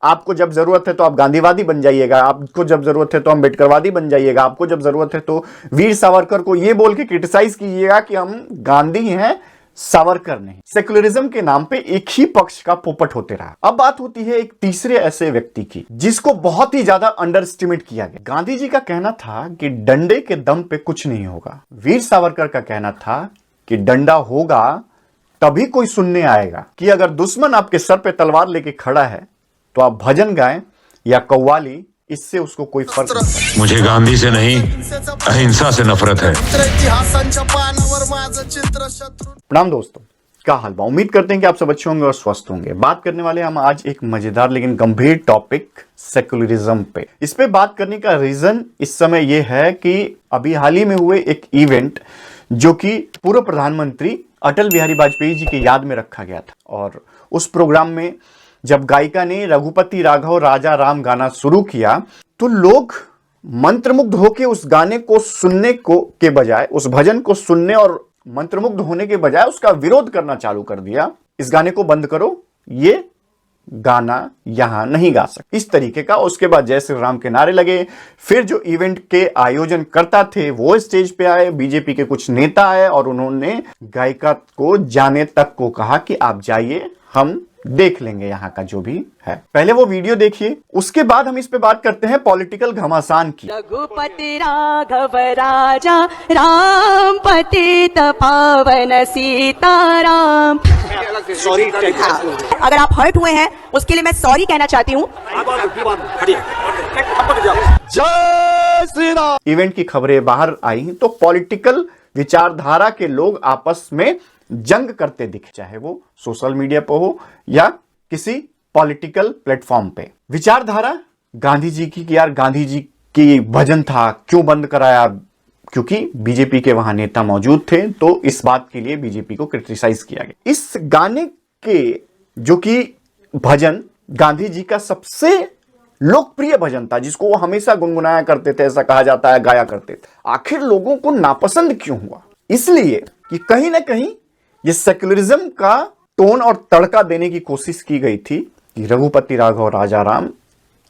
आपको जब जरूरत है तो आप गांधीवादी बन जाइएगा, आपको जब जरूरत है तो अम्बेडकरवादी बन जाइएगा, आपको जब जरूरत है तो वीर सावरकर को यह बोल के क्रिटिसाइज कीजिएगा कि हम गांधी हैं, सावरकर नहीं। सेक्युलरिज्म के नाम पे एक ही पक्ष का पोपट होते रहा। अब बात होती है एक तीसरे ऐसे व्यक्ति की जिसको बहुत ही ज्यादा अंडर एस्टिमेट किया गया। गांधी जी का कहना था कि डंडे के दम पे कुछ नहीं होगा। वीर सावरकर का कहना था कि डंडा होगा तभी कोई सुनने आएगा, कि अगर दुश्मन आपके सर पे तलवार लेके खड़ा है तो आप भजन गाएं या कव्वाली, इससे उसको कोई फर्क नहीं पड़ता। मुझे गांधी से नहीं, अहिंसा से नफरत है। प्रणाम दोस्तों, क्या हाल बा? उम्मीद करते हैं कि आप सब अच्छे होंगे और स्वस्थ होंगे। बात करने वाले हम आज एक मजेदार लेकिन गंभीर टॉपिक सेक्युलरिज्म पे। इस पे बात करने का रीजन इस समय यह है कि अभी हाल ही में हुए एक इवेंट जो कि पूर्व प्रधानमंत्री अटल बिहारी वाजपेयी जी की याद में रखा गया था, और उस प्रोग्राम में जब गायिका ने रघुपति राघव राजा राम गाना शुरू किया तो लोग मंत्रमुग्ध होकर उस गाने को सुनने को के बजाय, उस भजन को सुनने और मंत्रमुग्ध होने के बजाय उसका विरोध करना चालू कर दिया। इस गाने को बंद करो, ये गाना यहां नहीं गा सकते, इस तरीके का। उसके बाद जय श्री राम के नारे लगे। फिर जो इवेंट के आयोजन करता थे वो स्टेज पे आए, बीजेपी के कुछ नेता आए और उन्होंने गायिका को जाने तक को कहा कि आप जाइए, हम देख लेंगे यहाँ का जो भी है। पहले वो वीडियो देखिए, उसके बाद हम इस पे बात करते हैं पॉलिटिकल घमासान की। रघुपति राघव राजा राम पतित पावन सीताराम। सॉरी, अगर आप हर्ट हुए हैं उसके लिए मैं सॉरी कहना चाहती हूँ। जय श्री राम। इवेंट की खबरें बाहर आई तो पॉलिटिकल विचारधारा के लोग आपस में जंग करते दिखे, चाहे वो सोशल मीडिया पर हो या किसी पॉलिटिकल प्लेटफॉर्म पे। विचारधारा गांधी जी की कि यार गांधी जी की भजन था, क्यों बंद कराया? क्योंकि बीजेपी के वहां नेता मौजूद थे, तो इस बात के लिए बीजेपी को क्रिटिसाइज किया गया। इस गाने के जो कि भजन गांधी जी का सबसे लोकप्रिय भजन था, जिसको वो हमेशा गुनगुनाया करते थे, ऐसा कहा जाता है, गाया करते थे। आखिर लोगों को नापसंद क्यों हुआ? इसलिए कि कहीं ना कहीं ये सेक्युलरिज्म का टोन और तड़का देने की कोशिश की गई थी कि रघुपति राघव राजा राम,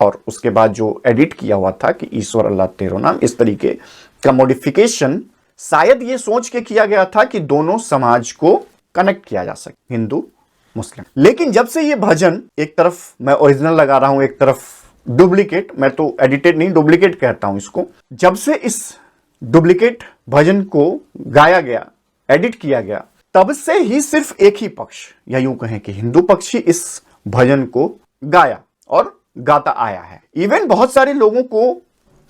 और उसके बाद जो एडिट किया हुआ था कि ईश्वर अल्लाह तेरो नाम, इस तरीके का मॉडिफिकेशन शायद ये सोच के किया गया था कि दोनों समाज को कनेक्ट किया जा सके, हिंदू मुस्लिम। लेकिन जब से ये भजन, एक तरफ मैं ओरिजिनल लगा रहा हूं, एक तरफ डुप्लीकेट, मैं तो एडिटेड नहीं डुप्लीकेट कहता हूं इसको, जब से इस डुप्लीकेट भजन को गाया गया, एडिट किया गया, तब से ही सिर्फ एक ही पक्ष, या यूं कहें कि हिंदू पक्ष ही इस भजन को गाया और गाता आया है। इवन बहुत सारे लोगों को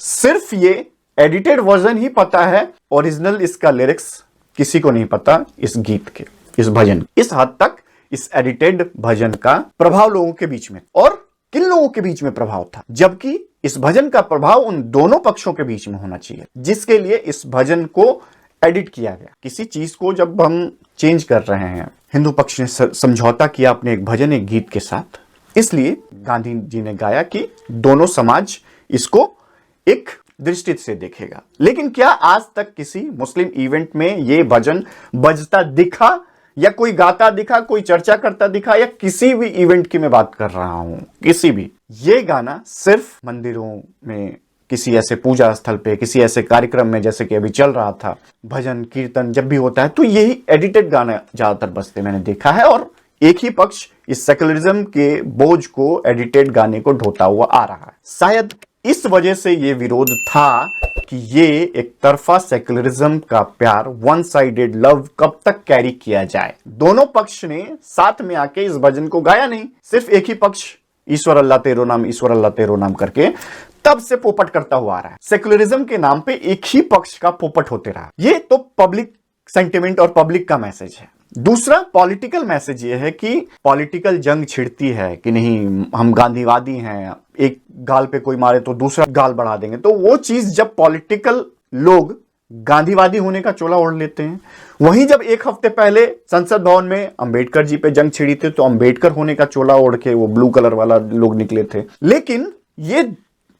सिर्फ ये एडिटेड वर्जन ही पता है, ओरिजिनल इसका लिरिक्स किसी को नहीं पता इस गीत के, इस भजन। इस हद तक इस एडिटेड भजन का प्रभाव लोगों के बीच में, और किन लोगों के बीच में प्रभाव था, जबकि इस भजन का प्रभाव उन दोनों पक्षों के बीच में होना चाहिए, जिसके लिए इस भजन को एडिट किया गया। किसी चीज को जब हम चेंज कर रहे हैं, हिंदू पक्ष ने समझौता किया अपने एक भजन, एक गीत के साथ, इसलिए गांधी जी ने गाया कि दोनों समाज इसको एक दृष्टि से देखेगा। लेकिन क्या आज तक किसी मुस्लिम इवेंट में ये भजन बजता दिखा, या कोई गाता दिखा, कोई चर्चा करता दिखा, या किसी भी इवेंट की मैं बात कर रहा हूं, किसी भी? ये गाना सिर्फ मंदिरों में, किसी ऐसे पूजा स्थल पे, किसी ऐसे कार्यक्रम में, जैसे कि अभी चल रहा था, भजन कीर्तन जब भी होता है तो यही एडिटेड गाना ज्यादातर बजते मैंने देखा है, और एक ही पक्ष इस सेक्युलरिज्म के बोझ को, एडिटेड गाने को ढोता हुआ आ रहा है। शायद इस वजह से ये विरोध था कि ये एक तरफा सेक्युलरिज्म का प्यार, वन साइडेड लव कब तक कैरी किया जाए। दोनों पक्ष ने साथ में आके इस भजन को गाया नहीं, सिर्फ एक ही पक्ष ईश्वर अल्लाह तेरो नाम, ईश्वर अल्लाह तेरो नाम करके तब से पोपट करता हुआ आ रहा है। सेक्युलरिज्म के नाम पे एक ही पक्ष का पोपट होते रहा। ये तो पब्लिक सेंटिमेंट और पब्लिक का मैसेज है। दूसरा पॉलिटिकल मैसेज ये है कि पॉलिटिकल जंग छिड़ती है कि नहीं हम गांधीवादी हैं, एक गाल पे कोई मारे तो दूसरा गाल बढ़ा देंगे। तो वो चीज जब पॉलिटिकल लोग गांधीवादी होने का चोला ओढ़ लेते हैं, वहीं जब एक हफ्ते पहले संसद भवन में अंबेडकर जी पे जंग छिड़ी थी तो अंबेडकर होने का चोला ओढ़ के वो ब्लू कलर वाला लोग निकले थे। लेकिन ये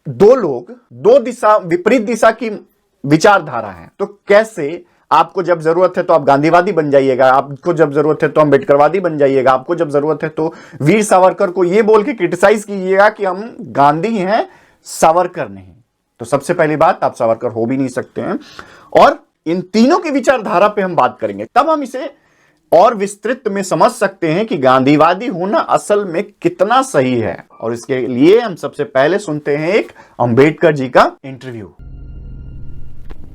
दो लोग, दो दिशा, विपरीत दिशा की विचारधारा है, तो कैसे आपको जब जरूरत है तो आप गांधीवादी बन जाइएगा, आपको जब जरूरत है तो अम्बेडकरवादी बन जाइएगा, आपको जब जरूरत है तो वीर सावरकर को यह बोल के क्रिटिसाइज कीजिएगा कि हम गांधी हैं, सावरकर नहीं। तो सबसे पहली बात, आप सावरकर हो भी नहीं सकते हैं। और इन तीनों की विचारधारा पे हम बात करेंगे, तब हम इसे और विस्तृत में समझ सकते हैं कि गांधीवादी होना असल में कितना सही है। और इसके लिए हम सबसे पहले सुनते हैं एक अंबेडकर जी का interview.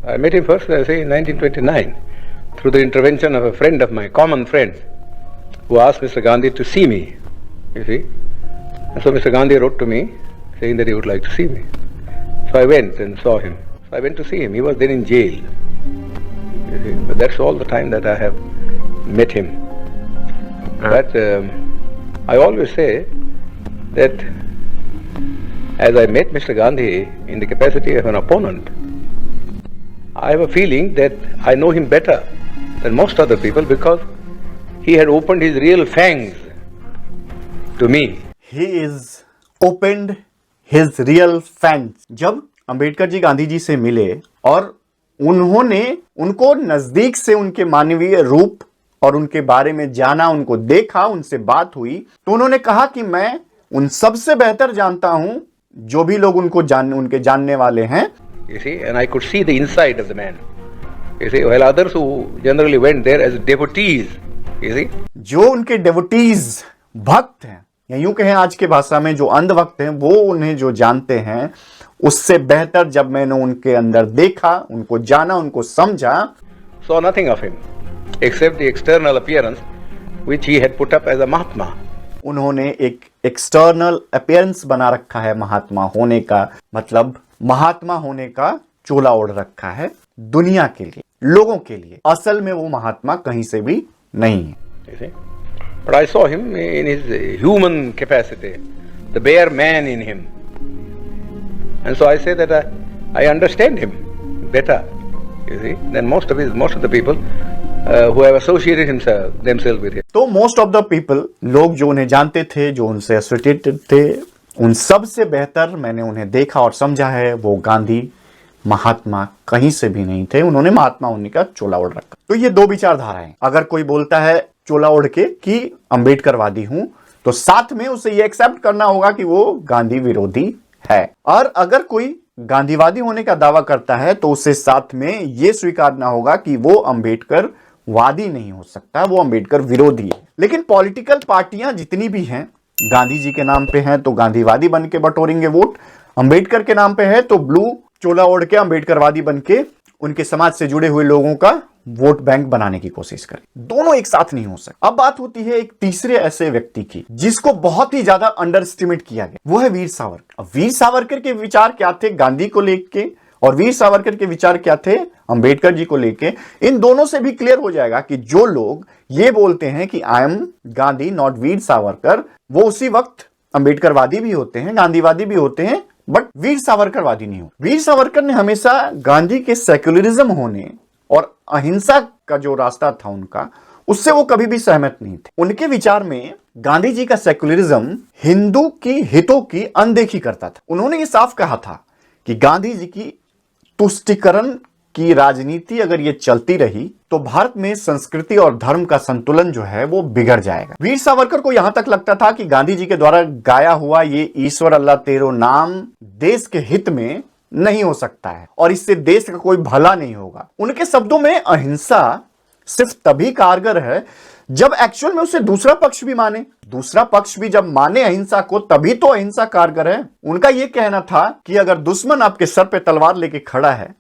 I met him first, say, in 1929, through the intervention of a friend of mine, common friend, who asked Mr. Gandhi to see me, you see. And so Mr. Gandhi wrote to me, saying that he would like to see me. So I went and saw him. So I went to see him. He was then in jail. You see. But that's all the time that I have met him. But I always say that as I met Mr. Gandhi in the capacity of an opponent, I have a feeling that I know him better than most other people because he had opened his real fangs to me. He is opened his real fangs. जब अंबेडकर जी गांधी जी से मिले और उन्होंने उनको नजदीक से उनके मानवीय रूप और उनके बारे में जाना, उनको देखा, उनसे बात हुई, तो उन्होंने कहा कि मैं उन सबसे बेहतर जानता हूं जो भी लोग उनके जानने वाले हैं। You see, and I could see the inside of the man. You see, while others who generally went there as devotees, you see. जो उनके devotees भक्त हैं, या यूं कहें आज के भाषा में जो अंध भक्त हैं, वो उन्हें जो जानते हैं, उससे बेहतर जब मैंने उनके अंदर देखा, उनको जाना, उनको समझा, saw nothing of him except the external appearance which he had put up as a Mahatma. उन्होंने एक एक्सटर्नल अपीयरेंस बना रखा है महात्मा होने का, मतलब महात्मा होने का चोला ओढ़ रखा है दुनिया के लिए, लोगों के लिए। असल में वो महात्मा कहीं से भी नहीं है। You see? But I saw him in his human capacity, the bare man in him. And so I say that I understand him better, you see, than most of the people who have associated themselves with him. तो most of the people, लोग जो उन्हें जानते थे, जो उनसे associated थे, उन सब से बेहतर मैंने उन्हें देखा और समझा है वो गांधी महात्मा कहीं से भी नहीं थे। उन्होंने महात्मा होने का चोला ओढ़ रखा। तो ये दो विचारधाराएं, अगर कोई बोलता है चोला ओढ़ के कि अंबेडकरवादी हूं, तो साथ में उसे ये एक्सेप्ट करना होगा कि वो गांधी विरोधी है। और अगर कोई गांधीवादी होने का दावा करता है तो उसे साथ में ये स्वीकारना होगा कि वो अंबेडकर वादी नहीं हो सकता, वो अंबेडकर विरोधी है। लेकिन पॉलिटिकल पार्टियां जितनी भी हैं, गांधी जी के नाम पे हैं तो गांधीवादी बन के बटोरेंगे वोट, अंबेडकर के नाम पे है तो ब्लू चोला ओढ़ के अंबेडकरवादी बन के उनके समाज से जुड़े हुए लोगों का वोट बैंक बनाने की कोशिश करें। दोनों एक साथ नहीं हो सकते। अब बात होती है एक तीसरे ऐसे व्यक्ति की जिसको बहुत ही ज्यादा अंडर एस्टिमेट किया गया, वो है वीर सावरकर। वीर सावरकर के विचार क्या थे गांधी को लेके, और वीर सावरकर के विचार क्या थे अंबेडकर जी को लेके। इन दोनों से भी क्लियर हो जाएगा कि जो लोग ये बोलते हैं कि I am Gandhi not Veer Savarkar, वो उसी वक्त अंबेडकरवादी भी होते हैं, गांधीवादी भी होते हैं, बट वीर सावरकरवादी नहीं हो। वीर सावरकर ने हमेशा गांधी के सेक्युलरिज्म होने और अहिंसा का जो रास्ता था उनका, उससे वो कभी भी सहमत नहीं थे। उनके विचार में गांधी जी का सेक्युलरिज्म हिंदू की हितों की अनदेखी करता था। उन्होंने ये साफ कहा था कि गांधी जी की तुष्टीकरण की राजनीति अगर ये चलती रही तो भारत में संस्कृति और धर्म का संतुलन जो है वो बिगड़ जाएगा। वीर सावरकर को यहां तक लगता था कि गांधी जी के द्वारा गाया हुआ ये ईश्वर अल्लाह तेरो नाम देश के हित में नहीं हो सकता है और इससे देश का कोई भला नहीं होगा। उनके शब्दों में अहिंसा सिर्फ तभी कारगर है जब एक्चुअल में उसे दूसरा पक्ष भी माने। दूसरा पक्ष भी जब माने अहिंसा को, तभी तो अहिंसा कारगर है। उनका यह कहना था कि अगर दुश्मन आपके सर पे तलवार लेके खड़ा है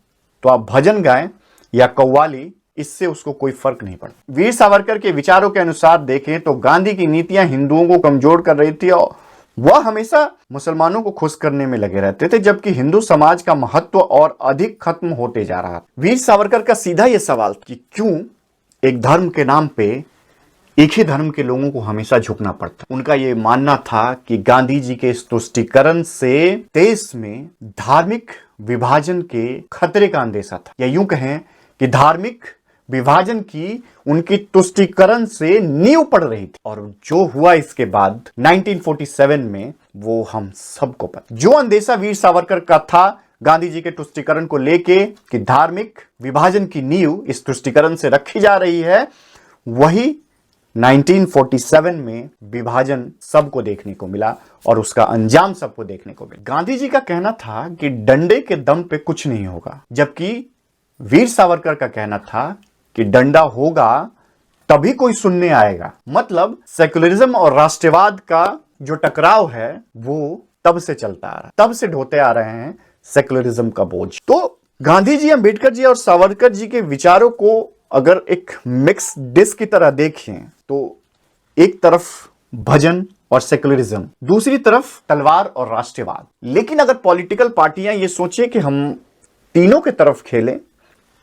तो आप भजन गाएं या कव्वाली, इससे उसको कोई फर्क नहीं पड़ता। वीर सावरकर के विचारों के अनुसार देखें तो गांधी की नीतियां हिंदुओं को कमजोर कर रही थी और वह हमेशा मुसलमानों को खुश करने में लगे रहते थे, जबकि हिंदू समाज का महत्व और अधिक खत्म होते जा रहा था। वीर सावरकर का सीधा यह सवाल कि क्यों एक धर्म के नाम पे एक ही धर्म के लोगों को हमेशा झुकना पड़ता। उनका यह मानना था कि गांधी जी के इस तुष्टीकरण से देश में धार्मिक विभाजन के खतरे का अंदेशा था, या यूं कहें कि धार्मिक विभाजन की उनकी तुष्टीकरण से नींव पड़ रही थी। और जो हुआ इसके बाद 1947 में वो हम सबको पता। जो अंदेशा वीर सावरकर का था गांधी जी के तुष्टीकरण को लेके कि धार्मिक विभाजन की नींव इस तुष्टीकरण से रखी जा रही है, वही 1947 में विभाजन सबको देखने को मिला और उसका अंजाम सबको देखने को मिला। गांधी जी का कहना था कि डंडे के दम पे कुछ नहीं होगा, जबकि वीर सावरकर का कहना था कि डंडा होगा तभी कोई सुनने आएगा। मतलब सेकुलरिज्म और राष्ट्रवाद का जो टकराव है वो तब से चलता आ रहा है, तब से ढोते आ रहे हैं सेकुलरिज्म का बोझ। तो गांधी जी, अंबेडकर जी और सावरकर जी के विचारों को अगर एक मिक्स डिश की तरह देखें तो एक तरफ भजन और सेकुलरिज्म, दूसरी तरफ तलवार और राष्ट्रवाद। लेकिन अगर पॉलिटिकल पार्टियां ये सोचे कि हम तीनों के तरफ खेलें,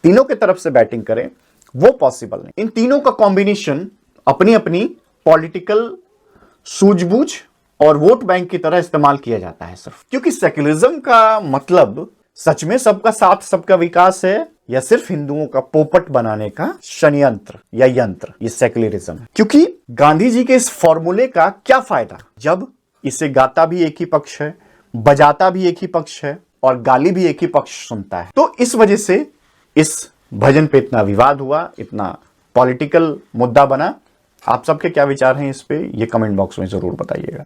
तीनों के तरफ से बैटिंग करें, वो पॉसिबल नहीं। इन तीनों का कॉम्बिनेशन अपनी अपनी पॉलिटिकल सूझबूझ और वोट बैंक की तरह इस्तेमाल किया जाता है सिर्फ। क्योंकि सेकुलरिज्म का मतलब सच में सबका साथ सबका विकास है या सिर्फ हिंदुओं का पोपट बनाने का षड्यंत्र या यंत्र, ये सेकुलरिज्म है। क्योंकि गांधी जी के इस फॉर्मूले का क्या फायदा जब इसे गाता भी एक ही पक्ष है, बजाता भी एक ही पक्ष है और गाली भी एक ही पक्ष सुनता है। तो इस वजह से इस भजन पे इतना विवाद हुआ, इतना पॉलिटिकल मुद्दा बना। आप सबके क्या विचार हैं इस पे, ये कमेंट बॉक्स में जरूर बताइएगा।